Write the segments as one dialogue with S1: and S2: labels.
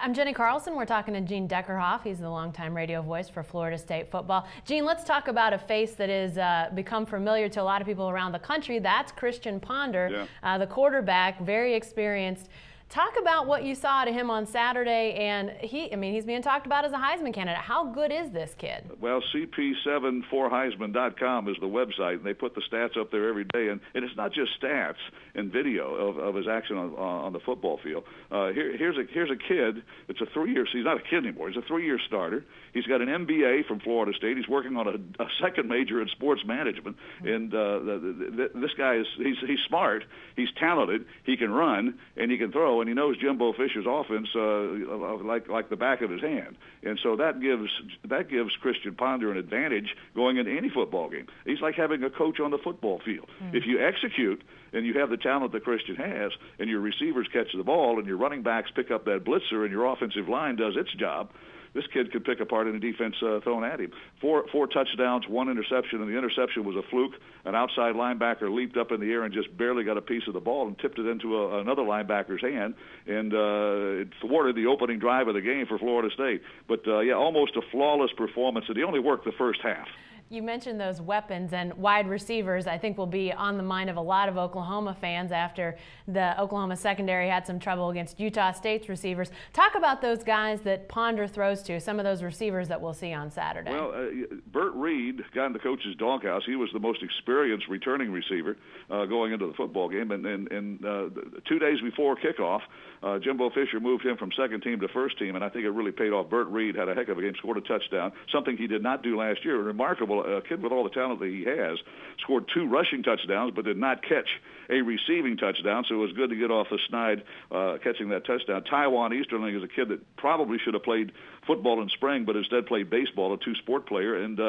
S1: I'm Jenni Carlson. We're talking to Gene Deckerhoff. He's the longtime radio voice for Florida State football. Gene, let's talk about a face that has become familiar to a lot of people around the country. That's Christian Ponder, the quarterback, very experienced. Talk about what you saw to him on Saturday, and he's being talked about as a Heisman candidate. How good is this kid?
S2: Well, CP74Heisman.com is the website, and they put the stats up there every day. And it's not just stats and video of his action on the football field. Here's a kid. It's a 3-year. He's not a kid anymore. He's a 3-year starter. He's got an MBA from Florida State. He's working on a second major in sports management. And this guy he's smart. He's talented. He can run and he can throw. And he knows Jimbo Fisher's offense like the back of his hand, and so that gives Christian Ponder an advantage going into any football game. He's like having a coach on the football field. If you execute and you have the talent that Christian has, and your receivers catch the ball, and your running backs pick up that blitzer, and your offensive line does its job, this kid could pick apart any defense thrown at him. Four touchdowns, 1 interception, and the interception was a fluke. An outside linebacker leaped up in the air and just barely got a piece of the ball and tipped it into another linebacker's hand, and it thwarted the opening drive of the game for Florida State. But, almost a flawless performance, and he only worked the first half.
S1: You mentioned those weapons, and wide receivers I think will be on the mind of a lot of Oklahoma fans after the Oklahoma secondary had some trouble against Utah State's receivers. Talk about those guys that Ponder throws to, some of those receivers that we'll see on Saturday.
S2: Well, Burt Reed got in the coach's doghouse. He was the most experienced returning receiver going into the football game, and 2 days before kickoff, Jimbo Fisher moved him from second team to first team, and I think it really paid off. Burt Reed had a heck of a game, scored a touchdown, something he did not do last year. Remarkable. A kid with all the talent that he has, scored 2 rushing touchdowns, but did not catch a receiving touchdown, so it was good to get off the snide catching that touchdown. Taiwan Easterling is a kid that probably should have played football in spring, but instead played baseball, a 2-sport player, and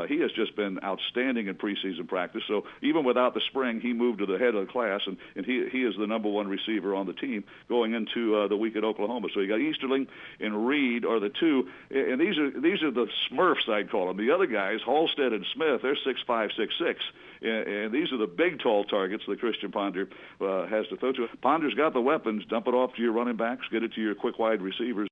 S2: he has just been outstanding in preseason practice. So even without the spring, he moved to the head of the class, and he is the number 1 receiver on the team going into the week at Oklahoma. So you got Easterling and Reed are the 2, and these are the Smurfs, I'd call them. The other guys, Halstead and Smith, they're 6'5", 6'6", and these are the big, tall targets that Christian Ponder has to throw to. Ponder's got the weapons. Dump it off to your running backs, get it to your quick wide receivers.